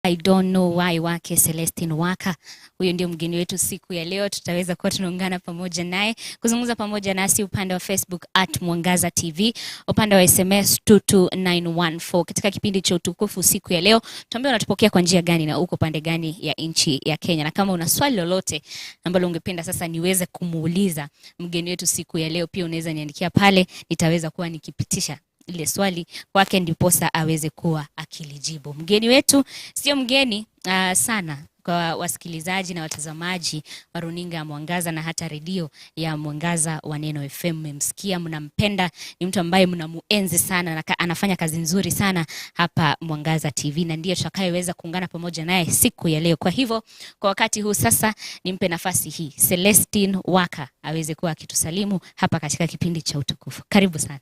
I don't know why wake Celestine Waka. Huyo ndio mgeni wetu siku ya leo. Tutaweza kuwa tunaungana pamoja naye kuzungumza pamoja nasi upande wa Facebook @Mwangaza TV, upande wa SMS 22914. Katika kipindi cha Utukufu siku ya leo, tuambie unatupokea kwa njia gani na uko pande gani ya nchi ya Kenya, na kama una swali lolote ambalo ungependa sasa niweze kumuuliza mgeni wetu siku ya leo, pia unaweza niandikia pale, nitaweza kuwa nikipitisha ile swali kwake ndiposa aweze kuwa akilijibu. Mgeni wetu sio mgeni sana kwa wasikilizaji na watazamaji wa runinga ya Mwangaza na hata redio ya Mwangaza wa Neno FM. Mmemsikia, mnampenda, ni mtu ambaye mnamuenzi sana na anafanya kazi nzuri sana hapa Mwangaza TV, na ndiye tutakayeweza kuungana pamoja naye siku ya leo. Kwa hivyo kwa wakati huu sasa nimpe nafasi hii Celestine Waka aweze kuwa akitusalimu hapa katika kipindi cha Utukufu. Karibu sana.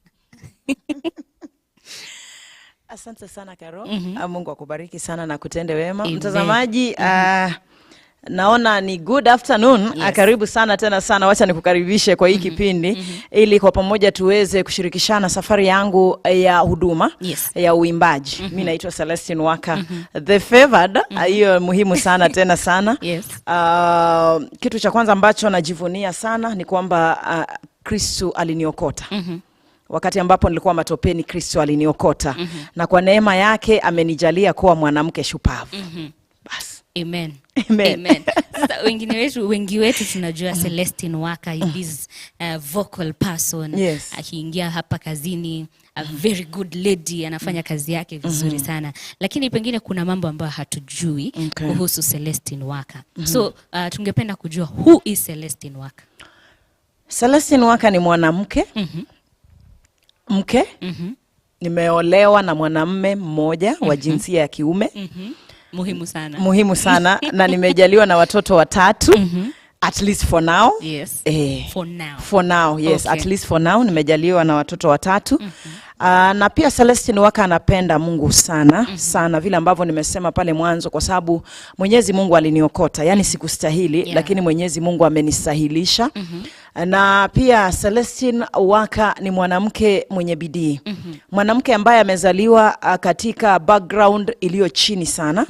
Asante sana Carol. Mungu akubariki sana na kutende wema. Amen. Mtazamaji, naona ni good afternoon. Yes. Karibu sana tena sana. Wacha nikukaribishe kwa hii kipindi ili kwa pamoja tuweze kushirikishana safari yangu ya huduma, Yes, ya uimbaji. Mimi naitwa Celestine Waka, the favored. Hiyo muhimu sana tena sana. Yes. Kitu cha kwanza ambacho najivunia sana ni kwamba Kristo aliniokota. Wakati ambapo nilikuwa matopeni, Kristo aliniokota. Na kwa neema yake amenijalia kuwa mwanamke shupavu. Bas. Amen. Amen. Amen. Sasa wengi wetu tunajua Celestine Waka is vocal person. Yes. Akiingia hapa kazini, a very good lady, anafanya kazi yake vizuri sana. Lakini pengine kuna mambo ambayo hatujui kuhusu Celestine Waka. So tungependa kujua, who is Celestine Waka? Celestine Waka ni mwanamke. Mke. Nimeolewa na mwanamume mmoja wa jinsia ya kiume. Muhimu sana. Muhimu sana. Na nimejaliwa na watoto 3. At least for now. Yes. For now. For now, yes. Okay. At least for now nimejaliwa na watoto 3. Na pia Celestine Waka anapenda Mungu sana sana, vile ambavyo nimesema pale mwanzo, kwa sababu Mwenyezi Mungu aliniokota. Yani sikustahili, lakini Mwenyezi Mungu amenistahilisha. Na pia Celestine Waka ni mwanamke mwenye bidii. Mwanamke ambaye amezaliwa katika background iliyo chini sana.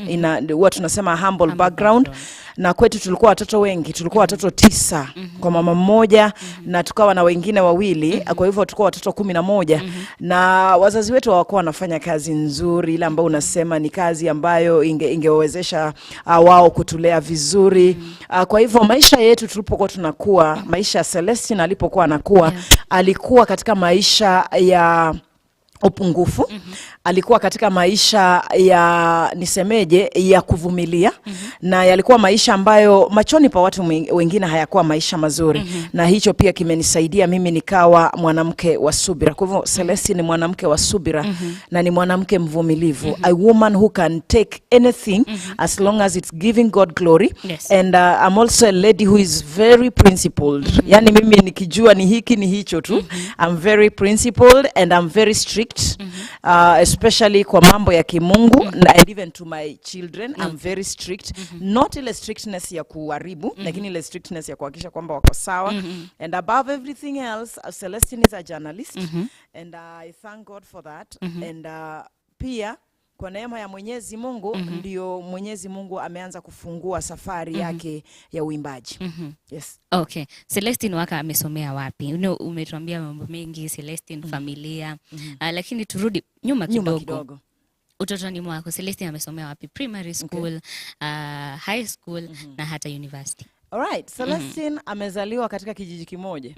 Huwa tunasema humble background. Na kwetu tulikuwa watoto wengi, tulikuwa watoto 9 kwa mama mmoja, na tukawa na wengine 2, kwa hivyo tulikuwa watoto 11. Na wazazi wetu hawakuwa wanafanya kazi nzuri, ile ambayo unasema ni kazi ambayo ingewezesha wao kutulea vizuri. Kwa hivyo maisha yetu tulipokuwa tunakuwa, maisha ya Celestine alipokuwa anakuwa, alikuwa katika maisha ya upungufu. Alikuwa katika maisha ya nisemeje, ya kuvumilia. Na yalikuwa maisha ambayo machoni pa watu wengine hayakuwa maisha mazuri. Na hicho pia kimenisaidia mimi nikawa mwanamke wa subira. Kwa hivyo Celestine ni mwanamke wa subira na ni mwanamke mvumilivu. A woman who can take anything as long as it's giving God glory. Yes. And I'm also a lady who is very principled. Yani mimi nikijua ni hiki ni hicho tu. I'm very principled and I'm very strict. Especially kwa mambo ya kimungu, and even to my children I'm very strict. Not ile strictness ya kuharibu, lakini ile strictness ya kuhakikisha kwamba wako sawa. And above everything else, Celestine is a journalist. And I thank God for that. And pia kwa neema ya Mwenyezi Mungu, ndio Mwenyezi Mungu ameanza kufungua safari yake ya uimbaji. Yes. Okay. Celestine Waka amesomea wapi? Umetuambia mambo mengi, Celestine, familia. Lakini turudi nyuma kidogo. Utotoni mwako Celestine amesomea wapi? Primary school, high school na hata university. Alright, Celestine amezaliwa katika kijiji kimoja.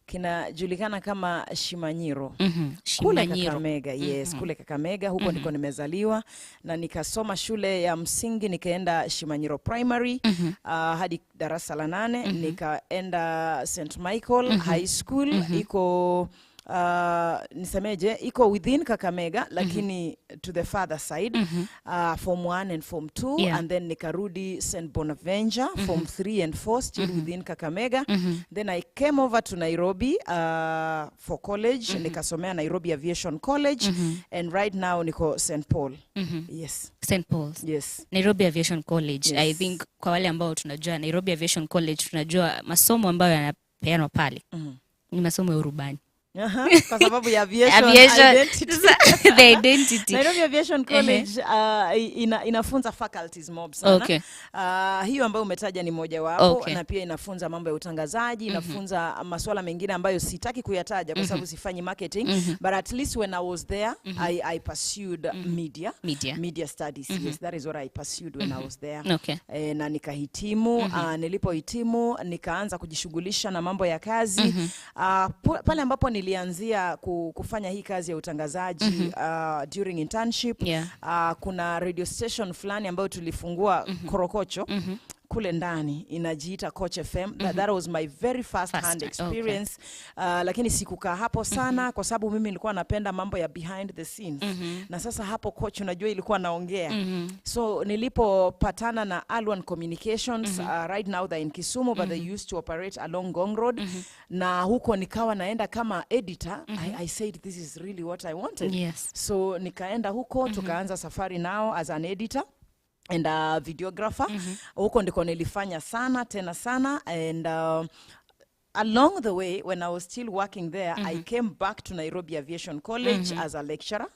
Kinajulikana kama Shimanyiro. Kule Kakamega. Yes, kule Kakamega, huko ndiko nimezaliwa, na nikasoma shule ya msingi, nikaenda Shimanyiro Primary hadi darasa la 8. Nikaenda St. Michael High School, iko nisemeje, iko within Kakamega, lakini to the father side. Form 1 and Form 2. And then nikarudi St. Bonaventure, Form 3 and 4, still within Kakamega. Then I came over to Nairobi for college. Nikasomea Nairobi Aviation College. And right now niko St. Paul. Yes. St. Paul's. Yes. Nairobi Aviation College. Yes. I think kwa wale ambao tunajua Nairobi Aviation College, tunajua masomo ambayo yanapeanwa pale. Ni masomo ya urubani. Kwa sababu ya aviation identity. The identity. Nairobi Aviation College inafunza faculties mob sana. Okay. Hiyo ambayo umetaja ni moja wapo, na pia inafunza mambo ya utangazaji, inafunza masuala mengine ambayo sitaki kuyataja kwa sababu sifanyi marketing, but at least when I was there I pursued media studies. Yes, that is what I pursued when I was there. Okay. Na nikahitimu, nilipohitimu nikaanza kujishughulisha na mambo ya kazi. Pale ambapo nilianzia kufanya hii kazi ya utangazaji during internship, kuna radio station fulani ambayo tulifungua Korokocho kule ndani inajiita Coach FM. That was my very first hand experience. Lakini sikukaa hapo sana kwa sababu mimi nilikuwa napenda mambo ya behind the scenes. Na sasa hapo Coach unajua ilikuwa naongea. So nilipopatana na Alwan Communications, right now they're in Kisumu, but they used to operate along Ngong Road. Na huko nikawa naenda kama editor. I said this is really what I wanted. Yes. So nikaenda huko, tukaanza safari now as an editor and a videographer. Huko ndiko nilifanya sana tena sana, and along the way when I was still working there, I came back to Nairobi Aviation College as a lecturer.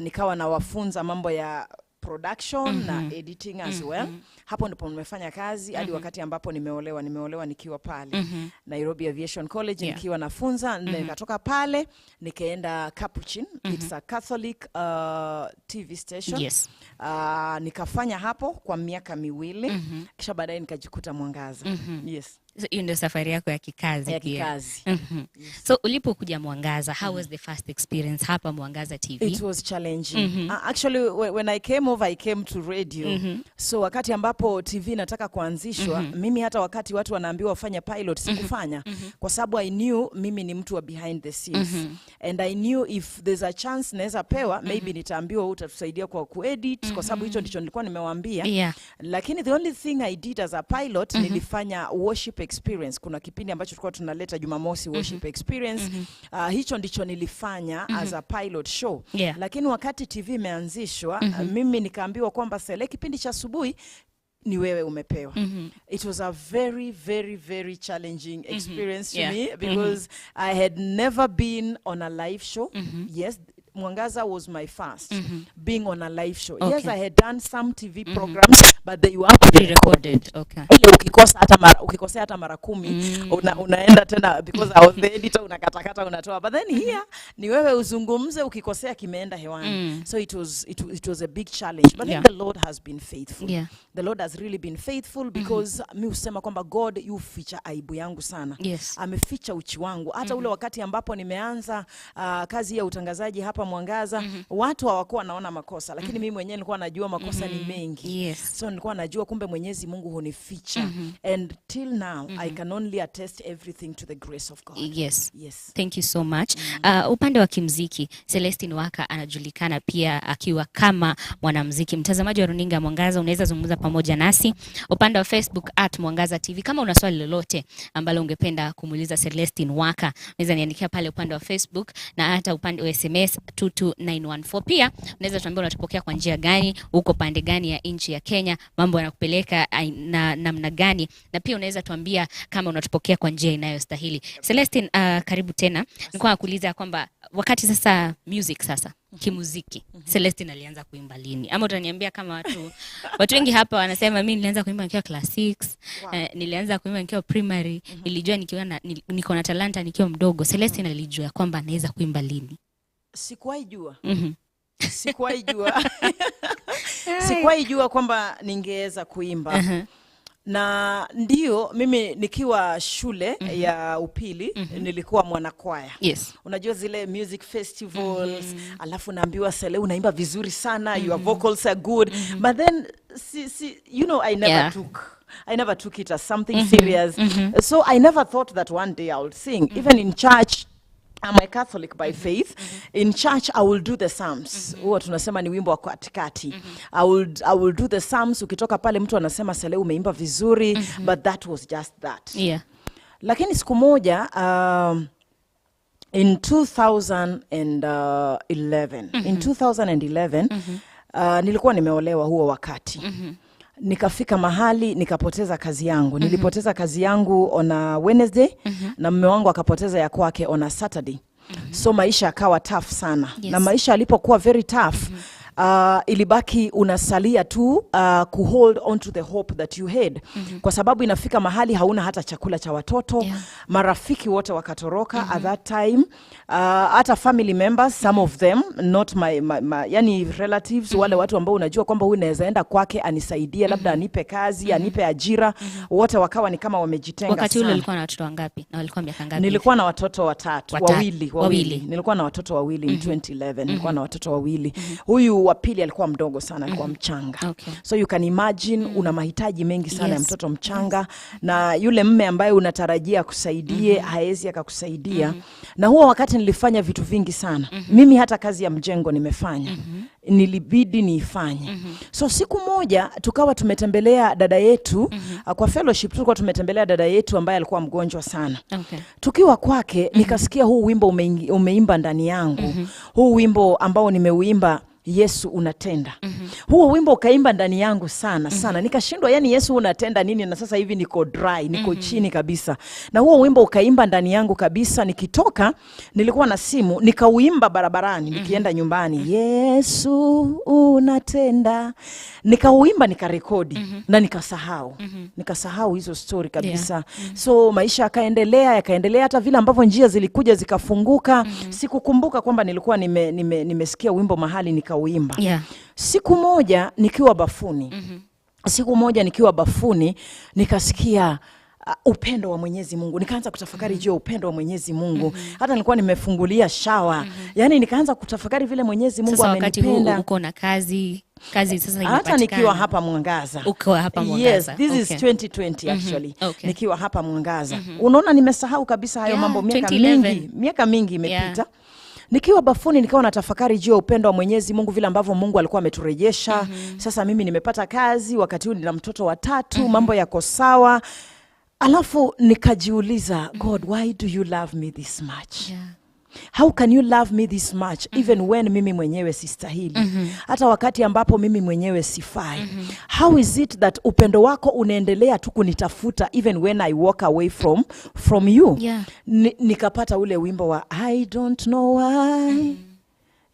Nikawa na wafunza mambo ya production na editing as well. Hapo ndipo nimefanya kazi hadi wakati ambapo nimeolewa nikiwa pale Nairobi Aviation College, nikiwa nafunza. Nikatoka pale nikaenda Capuchin. It's a Catholic TV station. Yes. Nikafanya hapo kwa miaka 2, kisha baadaye nikajikuta Mwangaza. Yes. So hiyo ndio safari yako ya kikazi pia. Yes. So ulipokuja Mwangaza, how was the first experience hapa Mwangaza TV? It was challenging. Actually when I came over, I came to radio. So wakati ambapo TV nataka kuanzishwa, mimi hata wakati watu wanaambiwa wafanye pilot sikufanya kwa sababu I knew mimi ni mtu wa behind the scenes. And I knew if there's a chance naweza pewa, maybe nitaambiwa utatusaidia kwa kuedit kwa sababu hicho ndicho nilikuwa nimewaambia. Lakini the only thing I did as a pilot, nilifanya worship experience. Kuna kipindi ambacho tulikuwa tunaleta Jumamosi worship experience. Hicho ndicho nilifanya as a pilot show. Lakini wakati TV imeanzishwa, mimi nikaambiwa kwamba sele kipindi cha asubuhi ni wewe umepewa. It was a very very very challenging experience to me because I had never been on a live show. Yes, Mwangaza was my first being on a live show. Yes, I had done some TV programs, but they were pre-recorded. Ile ukikosea hata mara 10 unaenda tena because I was the editor, unakatakata unatoa. But then here ni wewe uzungumze, ukikosea kimeenda hewani. So it was a big challenge, but then the Lord has been faithful. The Lord has really been faithful because mi husema kwamba God yuficha aibu yangu sana. Ameficha uchi wangu. Hata ule wakati ambapo nimeanza kazi ya utangazaji hapa Mwangaza, watu hawakuwa wanaona makosa, lakini mimi mwenyewe nilikuwa najua makosa ni mengi. So nilikuwa najua kumbe Mwenyezi Mungu hunificha. And till now I can only attest everything to the grace of God. Yes. Thank you so much. Upande wa kimuziki, Celestine Waka anajulikana pia akiwa kama mwanamuziki. Mtazamaji wa runinga Mwangaza, unaweza zungumza pamoja nasi upande wa Facebook @Mwangaza TV. Kama una swali lolote ambalo ungependa kumuuliza Celestine Waka, unaweza niandikia pale upande wa Facebook na hata upande wa SMS 22914. Pia unaweza tuambia unatupokea kwa njia gani, uko pande gani ya nchi ya Kenya, mambo yanakupeleka na namna gani, na pia unaweza tuambia kama unatupokea kwa njia inayostahili. Celestine, karibu tena. Nilikuwa nakuuliza kwamba wakati sasa music sasa kimuziki, Celestine alianza kuimba lini? Ama utaniambia kama watu wengi hapa wanasema mimi nilianza kuimba nikiwa class 6, nilianza kuimba nikiwa primary, nilijua niko na talanta nikiwa mdogo. Celestine alijua kwamba anaweza kuimba lini? Sikuwahi jua. Sikuwahi jua kwamba ningeweza kuimba. Na ndio mimi nikiwa shule ya upili nilikuwa mwanakwaya. Unajua zile music festivals, alafu naambiwa Sele unaimba vizuri sana, your vocals are good. But then you know I never took it as something serious. So I never thought that one day I would sing. Even in church, I'm a Catholic by faith. In church, I will do the Psalms. Huwa tunasema ni wimbo wa katikati. I will do the Psalms. Ukitoka pale mtu anasema Sele umeimba vizuri, but that was just that. Lakini siku moja in 2011, nilikuwa nimeolewa huo wakati. nikafika mahali nikapoteza kazi yangu. Nilipoteza kazi yangu on a Wednesday na mume wangu akapoteza ya kwake on a Saturday. So maisha yakawa tough sana. Na maisha alipokuwa very tough, ilibaki unasalia tu kuhold on to the hope that you had. Kwa sababu inafika mahali hauna hata chakula cha watoto. Marafiki wote wakatoroka at that time. Hata family members, some of them, not my yani relatives, wale watu ambao unajua kwamba huyu naweza enda kwake anisaidie, labda anipe kazi, anipe ajira, wote wakawa ni kama wamejitenga sana. Wakati ule ulikuwa na watoto wangapi? Na walikuwa miaka ngapi? Nilikuwa na watoto wawili. Nilikuwa na watoto wawili in 2011. Nilikuwa na watoto wawili. Huyu wa pili alikuwa mdogo sana, alikuwa mchanga. So you can imagine una mahitaji mengi sana ya mtoto mchanga, na yule mme ambaye unatarajia kusaidie haezi akakusaidia. Na huo wakati nilifanya vitu vingi sana. Mimi hata kazi ya mjengo nimefanya. Nilibidi niifanye. So siku moja tukawa tumetembelea dada yetu kwa fellowship, tulikuwa tumetembelea dada yetu ambaye alikuwa mgonjwa sana. Tukiwa kwake nikasikia huu wimbo umeimba ndani yangu. Huu wimbo ambao nimeuimba, Yesu unatenda. Huo wimbo ukaimba ndani yangu sana sana. Nikashindwa, yani Yesu unatenda nini, na sasa hivi niko dry, niko chini kabisa. Na huo wimbo ukaimba ndani yangu kabisa. Nikitoka, nilikuwa na simu, nikauimba barabarani nikienda nyumbani. Yesu unatenda. Nikauimba, nikarekodi na nikasahau. Nikasahau hizo story kabisa. So maisha yakaendelea hata vile ambavyo njia zilikuja zikafunguka. Sikukumbuka kwamba nilikuwa nimesikia wimbo mahali nikauimba. Siku moja nikiwa bafuni, nikasikia upendo wa Mwenyezi Mungu. Nikaanza kutafakari juu ya upendo wa Mwenyezi Mungu. Hata nilikuwa nimefungulia shower. Yani nikaanza kutafakari vile Mwenyezi Mungu amenipenda. Sasa wakati huu uko na kazi sasa imepatikana. Hata nikiwa hapa Mwangaza. Uko hapa Mwangaza. Yes, this is 2020 actually. Nikiwa hapa Mwangaza. Unaona nimesahau kabisa hayo mambo, miaka mingi imepita. Nikiwa bafuni nikawa natafakari juu ya upendo wa Mwenyezi Mungu, vile ambavyo Mungu alikuwa ameturejesha. Sasa mimi nimepata kazi, wakati huu nina mtoto wa 3, mambo yako sawa. Alafu nikajiuliza, God, why do you love me this much? How can you love me this much even when mimi mwenyewe sistahili? Hata wakati ambapo mimi mwenyewe sifai. How is it that upendo wako unaendelea tu kunitafuta even when I walk away from you? Nikapata ule wimbo wa I don't know why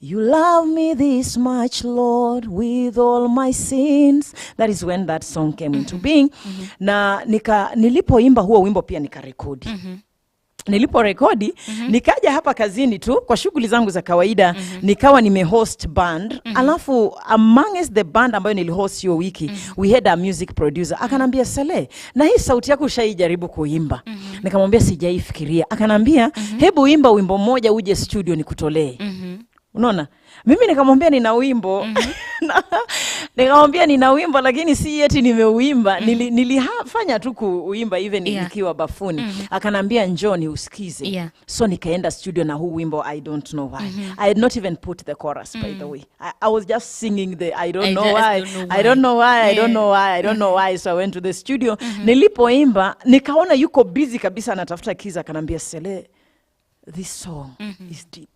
you love me this much, Lord, with all my sins. That is when that song came into being. Na nilipoimba huo wimbo pia nikarekodi. Niliporekodi, nikaja hapa kazini tu kwa shughuli zangu za kawaida, nikawa nimehost band. Alafu amongst the band ambayo nilihost hiyo wiki, we had a music producer. Akanambia, Sele, na hii sauti yako ushaijaribu kuimba? Nikamwambia sijaifikiria. Akanambia, hebu imba wimbo mmoja uje studio nikutolee. Unaona? Mimi nikamwambia nina wimbo. Nikamwambia nina wimbo, lakini si eti nimeuimba. Nilifanya tu kuimba even nikiwa bafuni. Akanambia njoo ni usikize. So nikaenda studio na huu wimbo I don't know why. I had not even put the chorus by the way. I was just singing the I don't know why. I don't know why. I don't know why. I don't know why. So I went to the studio. Nilipoimba nikaona yuko busy kabisa anatafuta keys. Akanambia, Sele, this song is deep.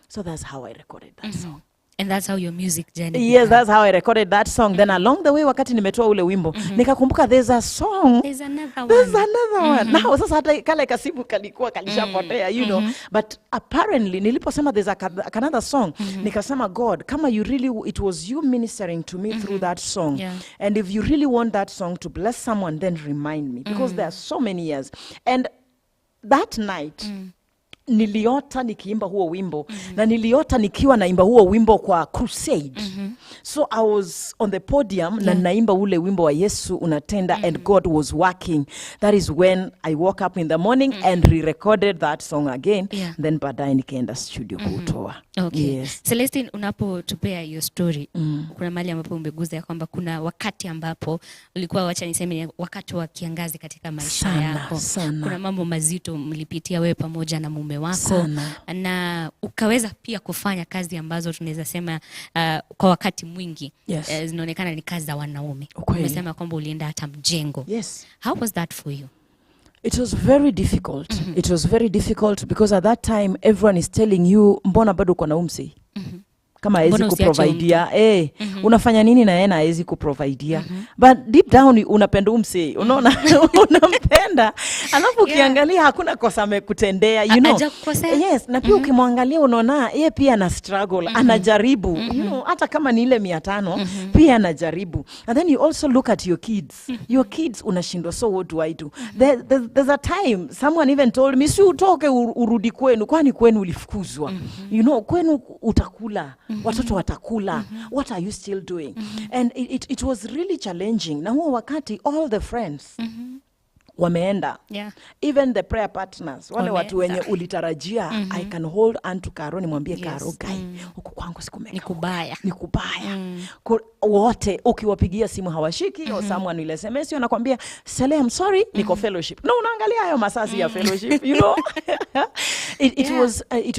So that's how I recorded that song. And that's how your music journey began. Yes, that's how I recorded that song. Then along the way, wakati nimetoa ule wimbo, nikakumbuka there's a song. There's another one. Now, sasa hata kale kasibu kalikuwa kalishapotea, you know. But apparently, niliposema there's another song, nikasema, God, kama it was you ministering to me through that song. And if you really want that song to bless someone, then remind me. Because there are so many years. And that night, niliota nikiimba huo wimbo na niliota nikiwa naimba huo wimbo kwa crusade. So I was on the podium na naimba ule wimbo wa Yesu unatenda and God was working. That is when I woke up in the morning and re-recorded that song again. Then baadaye nikaenda studio kutoa. Yes. Celestine, unapotupea your story, kuna mahali ambapo umeguza ya kwamba kuna wakati ambapo ulikuwa, wacha niseme, wakati wa kiangazi katika maisha yako. Kuna mambo mazito mlipitia wewe pamoja na mume wako na ukaweza pia kufanya kazi ambazo tunaweza sema kwa wakati mwingi zinaonekana ni kazi za wanaume. Umesema kwamba ulienda hata mjengo. How was that for you? It was very difficult. It was very difficult because at that time everyone is telling you, mbona bado uko na umsi? kama hawezi kuprovidea unafanya nini na yeye na hawezi kuprovidea but deep down unapenda umse unaona unampenda alafu ukiangalia hakuna kosa amekutendea you know yes na pia ukimwangalia unaona yeye pia ana struggle anajaribu you know hata kama ni ile 500 pia anajaribu and then you also look at your kids unashindwa so what do I do there's a time someone even told me si utoke urudi kwenu kwani kwenu ulifukuzwa you know kwenu utakula watoto watakula what are you still doing and it was really challenging na huo wakati all the friends wameenda even the prayer partners wale watu wenye ulitarajia I can hold on to Carol nimwambie Carol guy huko kwangu sikumeka ni kubaya wote ukiwapigia simu hawashiki au someone ile SMS anakuambia Sele I'm sorry niko fellowship no unaangalia hayo masasi ya fellowship you know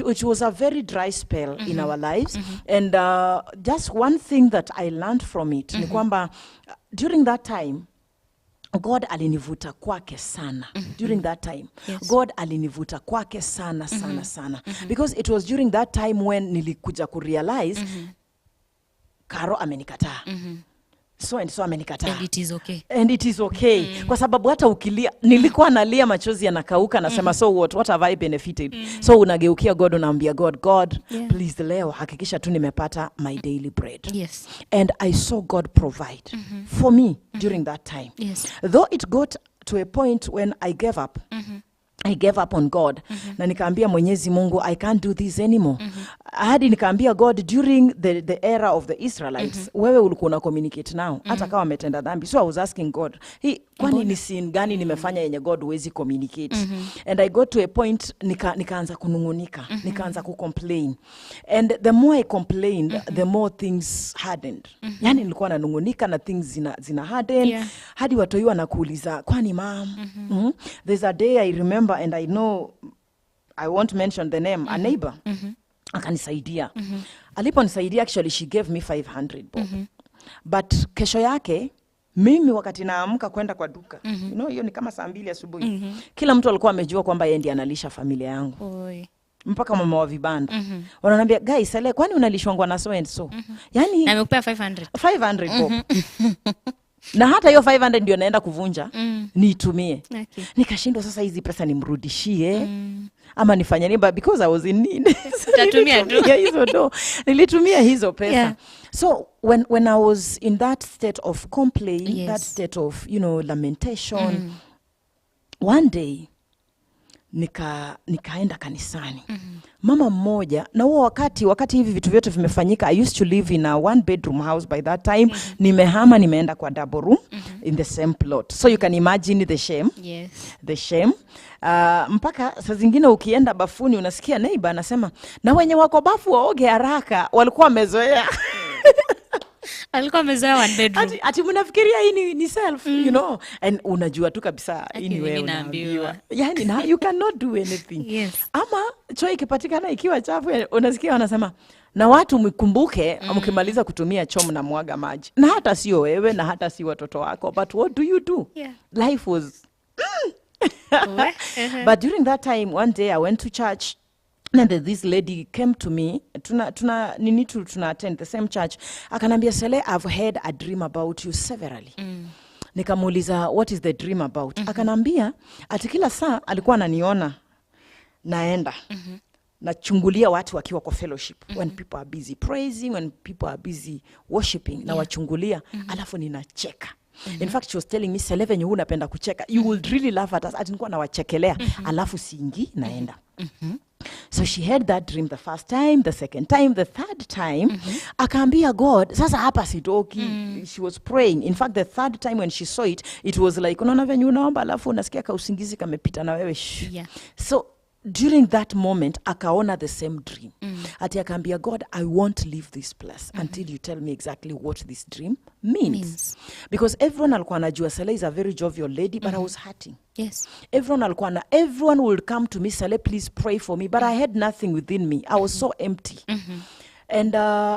it was a very dry spell in our lives and just one thing that I learned from it ni kwamba during that time God alinivuta kwake sana during that time God alinivuta kwake sana because it was during that time when nilikuja kurealize Carol amenikataa so amenikataa and it is okay kwa sababu hata ukilia nilikuwa nalia machozi yanakauka nasema so what have I benefited so unageukia God unaambia God please leo hakikisha tu nimepata my daily bread and I saw God provide for me during that time though it got to a point when I gave up I gave up on God na nikaambia Mwenyezi Mungu I can't do this anymore hadi nikaambia God during the era of the Israelites wewe ulikuwa una communicate nao hata kama wametenda dhambi so I was asking God kwani ni sin gani nimefanya yenye God huwezi communicate and I got to a point nikaanza kunungunika nikaanza kucomplain and the more I complained the more things hardened yani nilikuwa nanungunika na things zina harden hadi watoi wanakuuliza kwani mom there's a day I remember and I know I won't mention the name a neighbor akanisaidia aliponisaidia actually she gave me 500 bob but kesho yake mimi wakati naamka kwenda kwa duka you know hiyo ni kama saa 2 asubuhi kila mtu alikuwa amejua kwamba yeye ndiye analisha familia yangu mpaka mama wa vibanda wananiambia guys Sele kwani unalishwangwa na so and so yani amekupea 500 bob na hata hiyo 500 ndio naenda kuvunja niitumie nikashindwa sasa hizi pesa nimrudishie ama nifanye nini because I was in need nilitumia hizo pesa so when I was in that state of complaint that state of you know lamentation one day nikaenda kanisani mama mmoja na huo wakati hivi vitu vyote vimefanyika I used to live in a 1 bedroom house by that time nimehama nimeenda kwa double room in the same plot so you can imagine the shame mpaka saa zingine ukienda bafuni unasikia neighbor anasema na wenye wako bafu waoge haraka walikuwa wamezoea alikuwa amezoea 1 bedroom ati mnafikiria hii ni self you know and unajua tu kabisa hii ni wewe unaambiwa yani na you cannot do anything ama choo ikipatikana ikiwa chafu unasikia wanasema na watu mkumbuke mkimaliza kutumia choo mnamwaga maji na hata sio wewe na hata si watoto wako but what do you do life was but during that time one day I went to church and this lady came to me tuna attend the same church akanambia Sele I've had a dream about you severally nikamuuliza what is the dream about akanambia ati kila saa alikuwa ananiona naenda nachungulia watu wakiwa kwa fellowship when people are busy praising when people are busy worshiping na wachungulia alafu ninacheka in fact she was telling me Sele venye unapenda kucheka you would really laugh at us ati nilikuwa nawachekelea alafu siingi naenda so she had that dream the first time the second time the third time akaambia God sasa hapa sitoki she was praying in fact the third time when she saw it was like unaona venye unaomba alafu unasikia ka usingizi kamepita na wewe so during that moment akaona the same dream ati akaambia God I won't leave this place until you tell me exactly what this dream means. Because everyone alikuwa anajua Sele is a very jovial lady but I was hurting. Everyone would come to me, Sele please pray for me, but I had nothing within me. I was so empty. And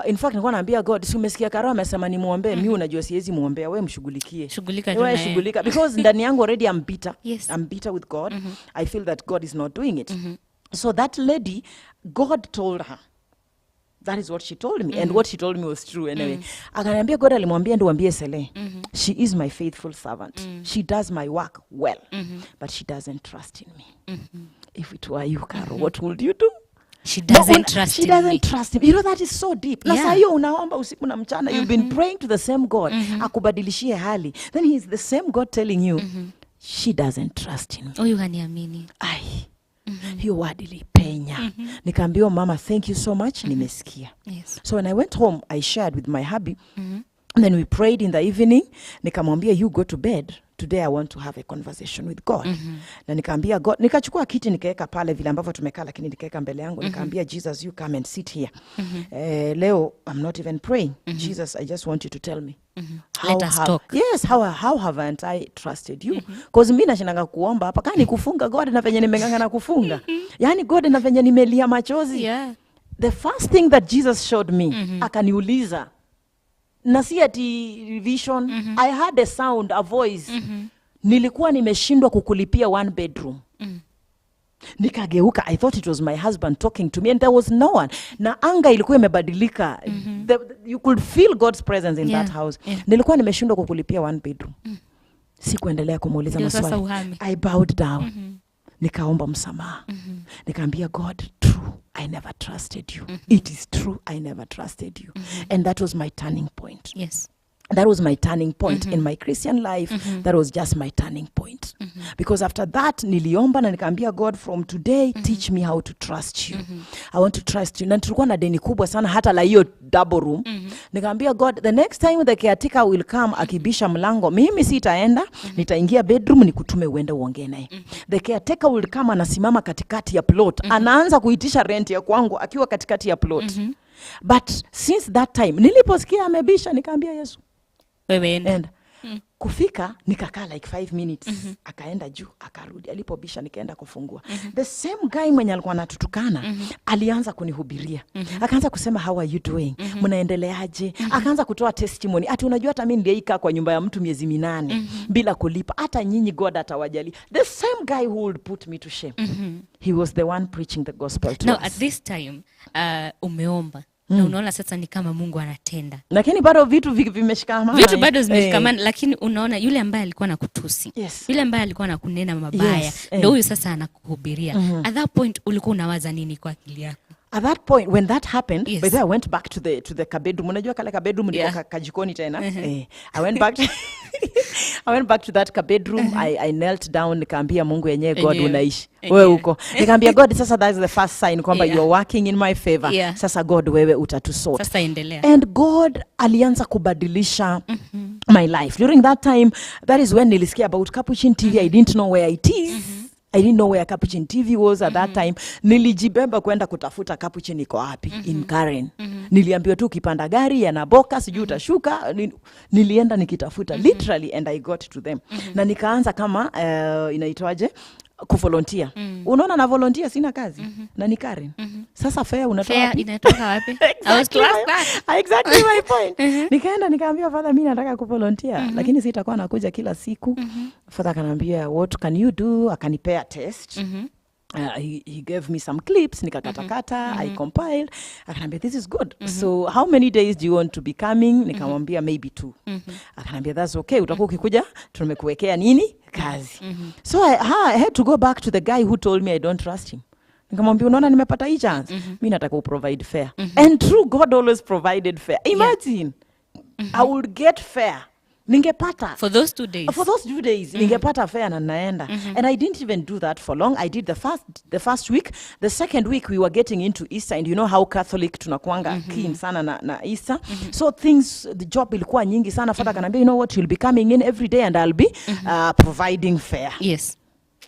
in fact nilikuwa naambia God si umesikia Carol amesema ni muombe mimi unajua siwezi muombea wewe mshughulikie shughulika because ndani yangu already I'm bitter. I'm bitter with God. I feel that God is not doing it. So that lady, God told her That is what she told me. And what she told me was true anyway. Akaniambia God alimwambia ndo waambie Sele. She is my faithful servant. She does my work well. But she doesn't trust in me. If it were you, Carol, what would you do? She doesn't trust She doesn't trust him. You know, that is so deep. Na saa hiyo unaomba usiku na mchana. You've been praying to the same God. Akubadilishie hali. Then he is the same God telling you, she doesn't trust in me. Huyu haniamini. Ai. Hiyo word ilipenya. Nikaambiwa mama, thank you so much. Nimesikia. Yes. So when I went home, I shared with my hubby. And then we prayed in the evening. Nikamwambia, you go to bed. Today I want to have a conversation with God. Na nikaambia God, nikachukua kiti nikaeka pale vile ambavyo tumekaa, lakini nikaeka mbele yangu. Nikaambia Jesus, you come and sit here. Leo I'm not even praying. Jesus, I just want you to tell me. Let us talk. Yes, how haven't I trusted you? Because mimi nashinanga kuomba hapa kani kufunga God na venye nimengangana kufunga. Yani God na venye nimelia machozi. Yeah. The first thing that Jesus showed me, akaniuliza, na si ati vision, I heard a sound, a voice. Nilikuwa nimeshindwa kukulipia 1 bedroom. Nikageuka, I thought it was my husband talking to me, and there was no one. Na anga ilikuwa imebadilika. You could feel God's presence in that house. Nilikuwa nimeshindwa kukulipia 1 bedroom. Sikuendelea kumuuliza maswali. I bowed down. Nikaomba msamaha. Nikaambia God, true, I never trusted you. It is true, I never trusted you. And that was my turning point. Yes. That was my turning point in my Christian life. That was just my turning point. Because after that, niliomba na nikaambia God, from today, teach me how to trust you. I want to trust you. Na tulikuwa na deni kubwa sana hata la hiyo double room. Nikaambia God, the next time the caretaker will come akibisha mlango, mimi sitaenda, nitaingia bedroom nikutume uende uongee naye. The caretaker will come anasimama katikati ya plot. Anaanza kuitisha rent ya kwangu akiwa katikati ya plot. But since that time, niliposikia amebisha nikaambia Yesu, and kufika nikakaa like 5 minutes. Akaenda juu akarudi, alipobisha nikaenda kufungua. The same guy mwenye alikuwa anatutukana alianza kunihubiria. Akaanza kusema, how are you doing? Mnaendeleaje? Akaanza kutoa testimony. Ati unajua hata mimi niliika kwa nyumba ya mtu miezi 8 bila kulipa. Hata nyinyi God atawajali. The same guy who would put me to shame. He was the one preaching the gospel to us. Now at this time umeomba. Na unaona sasa ni kama Mungu anatenda. Lakini bado vitu vimeshikamana. Vitu bado zimeshikamana, lakini unaona yule ambaye alikuwa anakutusi. Yule ambaye alikuwa anakunena mabaya, ndio huyu sasa anakuhubiria. At that point ulikuwa unawaza nini kwa akili yako? At that point, when that happened, by the way, I went back to the bedroom. Unajua kale bedroom ndiko kajikoni tena. I went back to I went back to that bedroom. I knelt down, nikaambia Mungu yenyewe, God unaishi. Wewe uko. Nikaambia God, sasa that's the first sign kwamba you are working in my favor. Sasa God, wewe utatusort. Sasa endelea. And God alianza kubadilisha my life. During that time, that is when nilisikia about Capuchin TV. I didn't know where it is. I didn't know where Capuchin TV was at that time. Nilijibeba kwenda kutafuta Capuchin iko wapi in Karen. Niliambiwa tu ukipanda gari ya Naboka sijui utashuka. Nilienda nikitafuta literally, and I got to them. Na nikaanza kama inaitwaje? Kuvolunteer. Unaona na volunteer sina kazi. Na ni Karen. Sasa fare unatoka wapi? Fare inatoka wapi? I was to ask that. Exactly my point. Nikaenda nikaambia Father, mimi nataka kuvolunteer, lakini sitakuwa nakuja kila siku. Father akaniambia, what can you do? Akanipea test. He gave me some clips, nikakatakata, I compiled. Akanambia, this is good. So how many days do you want to be coming? Nikamwambia maybe 2. Akanambia, that's okay. Utakuwa ukikuja, tumekuwekea nini? Kazi. So I had to go back to the guy who told me I don't trust him. Nikamwambia, unaona nimepata hii chance. Mimi nataka uprovide fare. And true, God always provided fare. Imagine, I would get fare. Ningepata. For those 2 days. For those 2 days, ningepata fare na naenda. And I didn't even do that for long. I did the first week. The second week, we were getting into Easter. And you know how Catholic tunakuanga keen sana na Easter. So the job ilikuwa nyingi sana. Father kanambia, you know what, you'll be coming in every day and I'll be providing fare. Yes.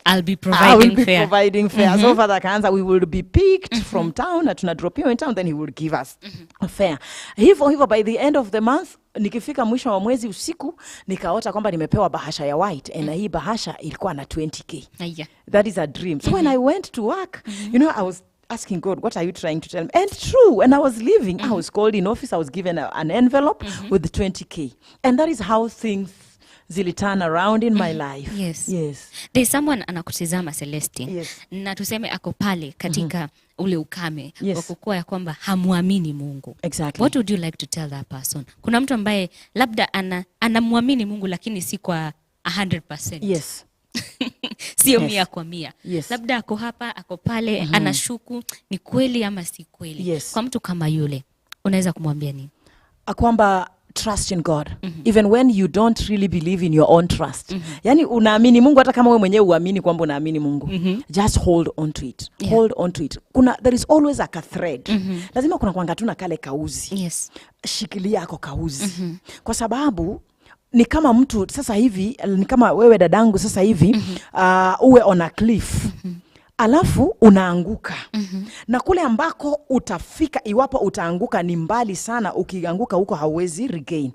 I'll be providing fare. So Father kaanza, we will be picked from town. Na tuna drop you in town, then he will give us a fare. Hivyo by the end of the month, nikifika mwisho wa mwezi usiku, nikaota kwamba nimepewa bahasha ya white. And hii bahasha ilikuwa na 20K. That is a dream. So when I went to work, you know, I was asking God, what are you trying to tell me? And true, when I was leaving, I was called in office. I was given an envelope with 20K. And that is how things zili turn around in my life. Yes. There's someone anakutizama Celestine. Yes. Na tuseme ako pale katika ule ukame wa kukua ya kwamba hamuamini Mungu. Exactly. What would you like to tell that person? Kuna mtu ambaye labda anamuamini Mungu lakini si kwa 100%. Yes. Sio 100%. Yes. Labda ako hapa, ako pale, anashuku ni kweli ama si kweli. Yes. Kwa mtu kama yule, unaweza kumwambia nini? Kwamba trust in God. Even when you don't really believe in your own trust. Yani unaamini Mungu hata kama wewe mwenyewe uamini kwamba unaamini Mungu. Just hold on to it. Yeah. Hold on to it. There is always a thread. Lazima kuna kwanga tu na kale kauzi. Yes. Shikilia ako kauzi. Kwa sababu ni kama mtu sasa hivi, ni kama wewe dadangu sasa hivi, uwe on a cliff. Alafu unaanguka. Na kule ambako utafika iwapo utaanguka ni mbali sana, ukianguka huko hauwezi regain.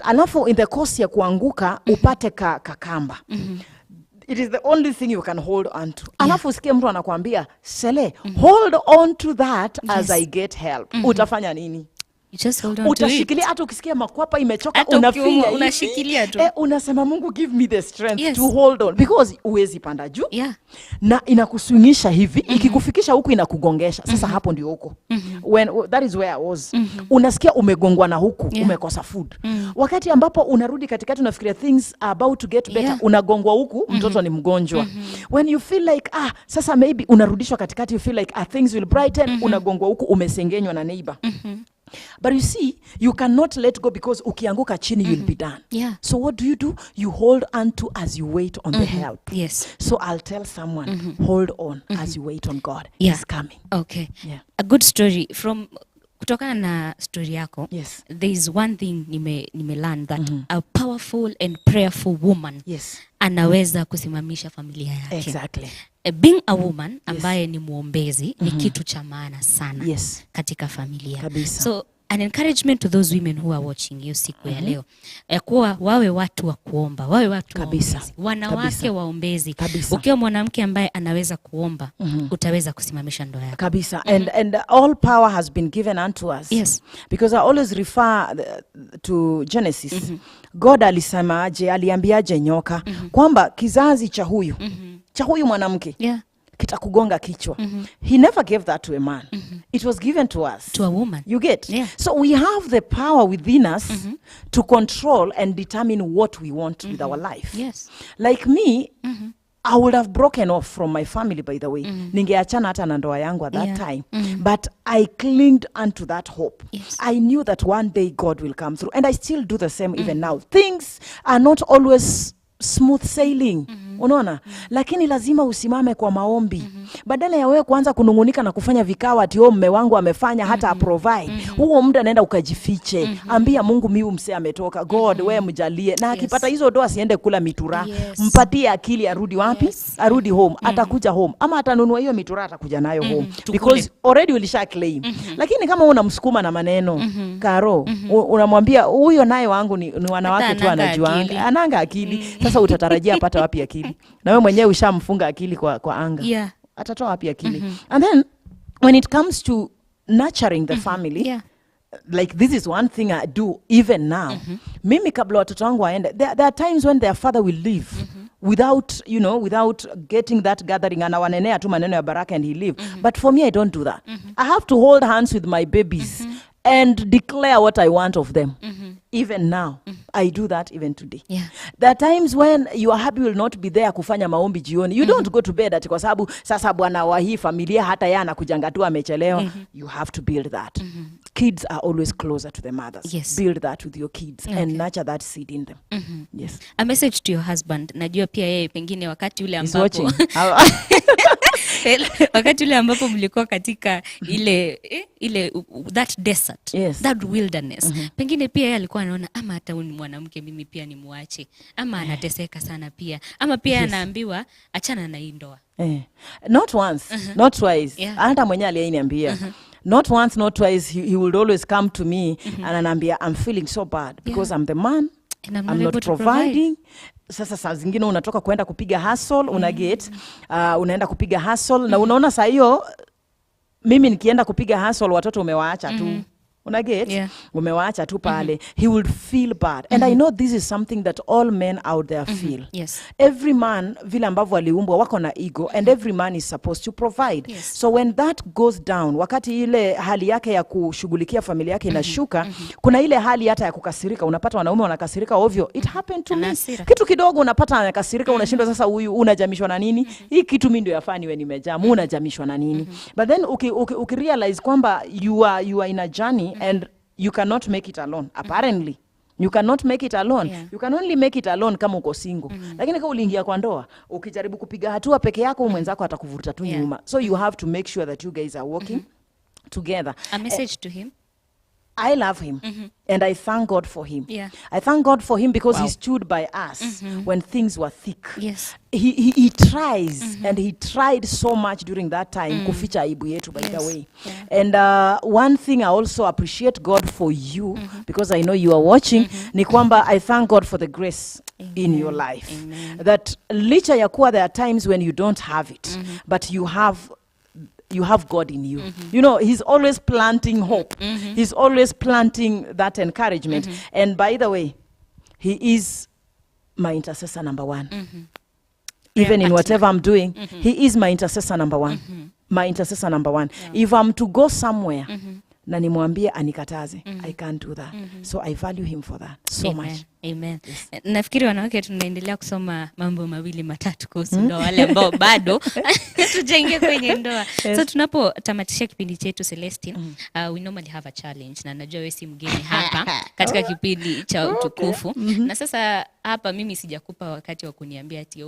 Alafu in the course ya kuanguka upate kakamba. It is the only thing you can hold on to. Alafu usikie mtu anakuambia, Sele, hold on to that as I get help. Utafanya nini? You just hold on utashikilia to it. Hata ukisikia makwapa imechoka unafinya unashikilia tu. Unasema Mungu give me the strength to hold on, because uwezi panda juu. Na inakusungisha hivi, ikikufikisha huku inakugongesha. Sasa hapo ndio huko. That is where I was. Unasikia umegongwa na huku, umekosa food. Wakati ambapo unarudi katikati unafikiria things are about to get better, unagongwa huku, mtoto ni mgonjwa. When you feel like sasa maybe unarudishwa katikati, you feel like things will brighten, unagongwa huku, umesengenywa na neighbor. But you see, you cannot let go, because ukianguka chini you'll be done. So what do? You hold on to as you wait on the help. Yes. So I'll tell someone, hold on as you wait on God. He's coming. Okay. A good story from kutokana na story yako. There is one thing nime learn that a powerful and prayerful woman anaweza kusimamisha familia yake. Exactly. Being a woman ambaye ni muombezi ni kitu cha maana sana katika familia. Kabisa. So an encouragement to those women who are watching you siku ya leo, kuwa wawe watu wa kuomba, wawe watu kabisa. Waombezi, wanawake waombezi. Ukiwa mwanamke ambaye anaweza kuomba, utaweza kusimamisha ndoa yako. Kabisa. And all power has been given unto us. Because I always refer to Genesis. God aliambiaje nyoka kwamba kizazi cha huyu mwanamke kitakugonga kichwa. He never gave that to a man. It was given to us. To a woman. You get? So we have the power within us to control and determine what we want with our life. Like me, I would have broken off from my family, by the way. Ningeachana hata na ndoa yangu at that time. But I clinged onto that hope. I knew that one day God will come through. And I still do the same even now. Things are not always smooth sailing. Unaona? Lakini lazima usimame kwa maombi. Badala ya wewe kuanza kunungunika na kufanya vikao ati mume wangu amefanya hata provide. Huo muda naenda ukajifiche. Ambia Mungu mimi mse ametoka. God wewe mjalie. Na akipata hizo doa siende kula mitura. Mpatie akili arudi wapi? Arudi home. Atakuja home. Ama atanunua hiyo mitura atakuja nayo home. Because already ulisha claim. Lakini kama unamsukuma na maneno, Karo, unamwambia huyo naye wangu ni wanawake tu anajua. Ananga akili. Sasa utatarajia apata wapi akili? Na wewe mwenyewe ushamfunga akili kwa anga. Atatoa wapi akili? And then when it comes to nurturing the family, like this is one thing I do even now. Mimi kabla watoto wangu waende, there are times when their father will leave without getting that gathering, and wanenea tu maneno ya baraka and he leave. But for me, I don't do that. I have to hold hands with my babies and declare what I want of them. Even now, I do that even today. There are times when your hubby will not be there kufanya maombi jioni. You don't go to bed ati kwa sababu sasa bwana wa hii familia hata yeye anakujanga tu amechelewa. You have to build that. Kids are always closer to their mothers. Build that with your kids and nurture that seed in them. A message to your husband. Najua pia yeye pengine wakati ule ambapo wakati ule ambapo mlikuwa katika ile that desert, that wilderness. Pengine pia yeye alikuwa anaona ama hata huyu mwanamke mimi pia ni muache, ama anateseka sana pia, ama pia anaambiwa achana na hii ndoa. Not once, not twice. Hata mwenyewe aliyeniambia. Not once, not twice. He would always come to me and ananiambia I'm feeling so bad because I'm the man. And I'm not providing. Sasa saa zingine unatoka kwenda kupiga hustle, unaenda kupiga hustle na unaona saa hiyo mimi nikienda kupiga hustle watoto umewaacha tu. Unaget? Umewaacha tu pale. He would feel bad. And I know this is something that all men out there feel. Yes. Every man, vile ambavyo aliumbwa, wako na ego, and every man is supposed to provide. Yes. So when that goes down, wakati ile hali yake ya kushughulikia familia yake inashuka, kuna ile hali hata ya kukasirika. Unapata wanaume wanakasirika ovyo. It happened to me. Kitu kidogo unapata anakasirika, unashindwa sasa huyu unajamishwa na nini? Hii kitu mimi ndio yafani wewe nimejaa, unajamishwa na nini? But then ukirealize kwamba you are in a journey and you cannot make it alone. Apparently you cannot make it alone. You can only make it alone kama uko single. Lakini kama uliingia kwa ndoa, ukijaribu kupiga hatua peke yako, mwenzako atakuvuruta tu nyuma. So you have to make sure that you guys are working together. A message to him. I love him and I thank God for him. I thank God for him because he stood by us when things were thick. Yes. He tries and he tried so much during that time kuficha aibu yetu, by the way. And one thing I also appreciate God for you, because I know you are watching, ni kwamba I thank God for the grace in your life. That licha ya kuwa there are times when you don't have it, but you have God in you. You know, he's always planting hope. He's always planting that encouragement. And by the way, he is my intercessor number one. Even in whatever I'm doing, he is my intercessor number one. My intercessor number one. If I'm to go somewhere, na nimwambie anikataze, I can't do that. So I value him for that so much. Amen. Nafikiri wanawake tunaendelea kusoma mambo mawili matatu kuhusu ndoa, wale ambao bado tujaingia kwenye ndoa. So tunapotamatisha kipindi chetu Celestine, we normally have a challenge, na najua wewe si mgeni hapa katika kipindi cha Utukufu. Na sasa hapa mimi sijakupa wakati wa kuniambia ati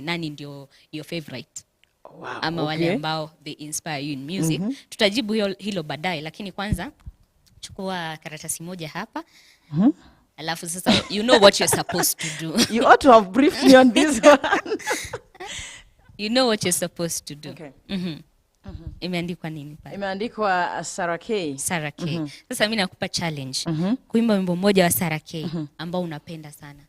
nani ndio your favorite. Wow, ama wale ambao they inspire you in music. Tutajibu hilo baadaye, lakini kwanza chukua karatasi moja hapa. Alafu sasa you know what you're supposed to do. You ought to have briefed me on this one. You know what you're supposed to do. Okay. Imeandikwa nini pale? Imeandikwa Sarah K. Sarah K. Sasa mimi nakupa challenge. Kuimba wimbo mmoja wa Sarah K ambao unapenda sana.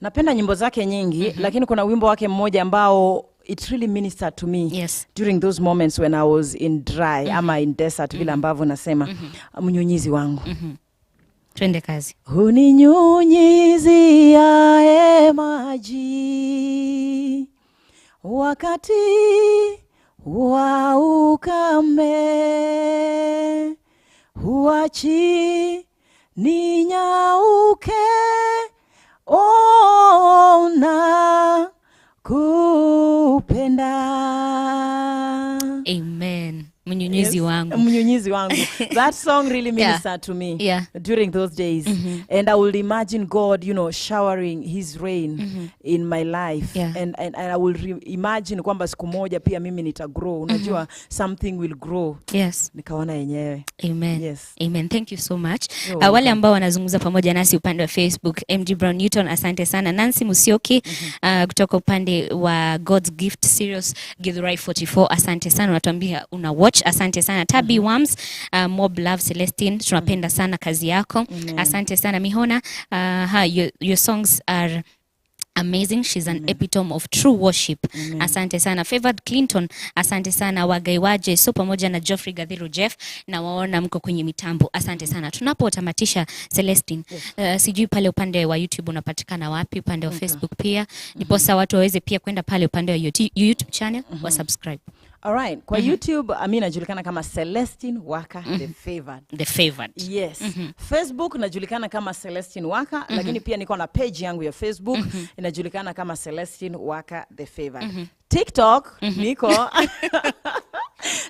Napenda nyimbo zake nyingi, lakini kuna wimbo wake mmoja ambao it really ministered to me during those moments when I was in dry ama in desert, vile ambavyo nasema, mnyunyizi wangu. Twende kazi. Uninyunyizia maji wakati wa ukame, huachi ninyauke, ona kupenda. Amen. Mnyunyizi wangu. Mnyunyizi wangu. That song really ministered to me during those days. And I will imagine God, you know, showering his rain in my life. And I will imagine kwamba siku moja pia mimi nitagrow. Unajua, something will grow. Nikaona yenyewe. Amen. Amen. Thank you so much. Wale ambao wanazungumza pamoja nasi upande wa Facebook, MG Brown Newton, asante sana. Nancy Musioki kutoka upande wa God's Gift Series Githurai 44, asante sana. Unatuambia una watch, asante sana. Tabby Worms, Mob Love Celestine, tunapenda sana kazi yako. Asante sana Mihona. Your songs are amazing. She's an epitome of true worship. Asante sana. Favored Clinton, asante sana. Wagaiwaje so pamoja na Geoffrey Gadhiru Jeff, na waona mko kwenye mitambo. Asante sana. Tunapotamatisha Celestine, sijui pale upande wa YouTube unapatikana wapi, upande wa Facebook pia. Niposa watu waweze pia kwenda pale upande wa YouTube channel wa subscribe. Alright, kwa YouTube najulikana kama Celestine Waka the Favored. The Favored. Yes. Facebook najulikana kama Celestine Waka, lakini pia niko na page yangu ya Facebook inajulikana kama Celestine Waka the Favored. TikTok niko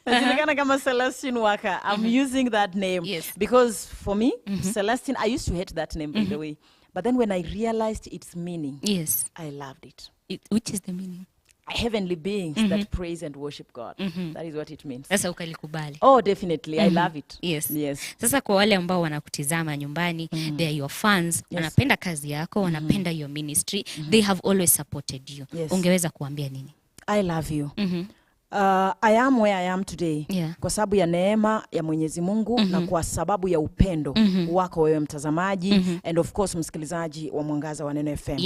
najulikana kama Celestine Waka. I'm using that name because for me, Celestine, I used to hate that name, by the way. But then when I realized its meaning, I loved it. Which is the meaning? Heavenly beings that praise and worship God. That is what it means. Sasa ukalikubali. Oh, definitely. I love it. Yes. Sasa kwa wale ambao wanakutizama nyumbani, they are your fans, wanapenda kazi yako, wanapenda your ministry, they have always supported you. Ungeweza kuambia nini? I love you. I am where I am today. Kwa sababu ya neema ya Mwenyezi Mungu na kwa sababu ya upendo wako wewe mtazamaji and of course msikilizaji wa Mwangaza wa Neno FM.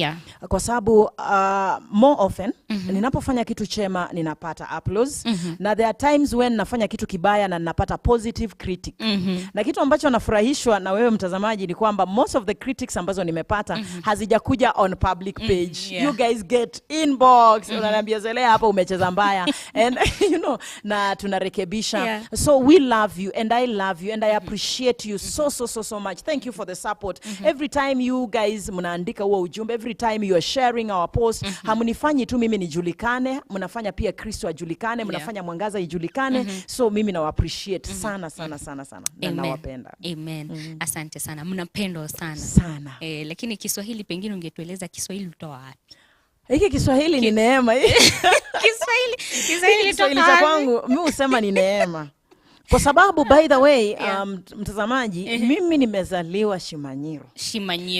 Kwa sababu more often ninapofanya kitu chema ninapata applause na there are times when nafanya kitu kibaya na ninapata positive critic. Na kitu ambacho nafurahishwa na wewe mtazamaji ni kwamba most of the critics ambazo nimepata hazijakuja on public page. You guys get inbox unaniambia Zelea hapa umecheza mbaya and you know na tunarekebisha. So we love you and I love you and I appreciate you so much. Thank you for the support. Every time you guys mnaandika huo ujumbe, every time you are sharing our post, hamunifanyi tu mimi nijulikane, mnafanya pia Kristo ajulikane, mnafanya Mwangaza ijulikane. So mimi na appreciate sana na nawapenda. Amen. Asante sana. Mnapendwa sana. Lakini Kiswahili pengine ungetueleza Kiswahili utoa wapi? Hiki Kiswahili ni neema. Kiswahili cha kwangu mimi husema ni neema. Kwa sababu by the way mtazamaji mimi nimezaliwa Shimanyiro.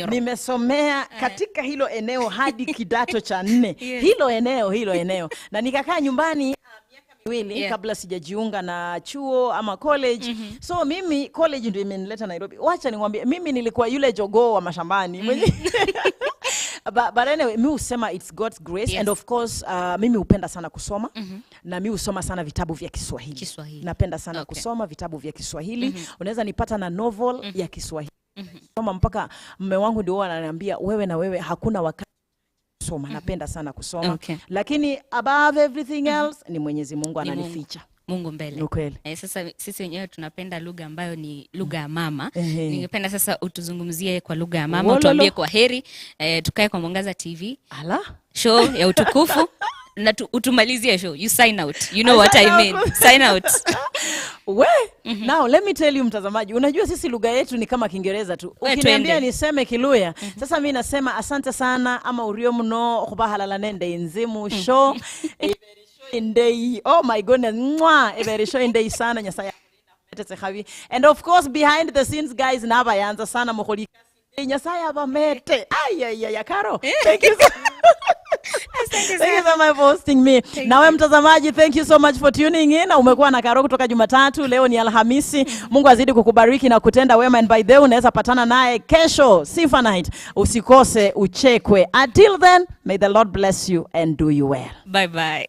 Nimesomea katika hilo eneo hadi kidato cha 4. Hilo eneo. Na nikakaa nyumbani miaka miwili kabla sijajiunga na chuo ama college. So mimi college ndio imenileta Nairobi. Wacha niwaambie mimi nilikuwa yule jogoo wa mashambani. But anyway, mimi husema it's God's grace and of course mimi hupenda sana kusoma na mimi husoma sana vitabu vya Kiswahili. Napenda sana kusoma vitabu vya Kiswahili. Unaweza nipata na novel ya Kiswahili. Soma mpaka mume wangu ndio ananiambia wewe hakuna wakati kusoma. Napenda sana kusoma. Lakini above everything else ni Mwenyezi Mungu ananificha. Mungu mbele. Sasa sisi wenyewe tunapenda lugha ambayo ni lugha ya mama. Ningependa sasa utuzungumzie kwa lugha ya mama, utuambie kwa heri, tukae kwa Mwangaza TV. Show ya Utukufu na utumalizie show. You sign out. You know what I mean. Sign out. Now let me tell you mtazamaji, unajua sisi lugha yetu ni kama Kiingereza tu. Ukiniambia niseme Kiluya, sasa mimi nasema asante sana ama urio mno kubahala nende nzimu show. Oh my goodness, very show indei sana nyasaya havi. And of course behind the scenes guys naba yanza sana mukoli nyasaya bamete. Ay Carol. Thank you so Thank you so much for hosting me. Na wewe mtazamaji, thank you so much for tuning in. Umekuwa na Carol kutoka Jumatatu, leo ni Alhamisi. Mungu azidi kukubariki na kutenda wema and by the way unaweza patana naye kesho Sifa Night. Usikose uchekwe. Until then, may the Lord bless you and do you well. Bye bye.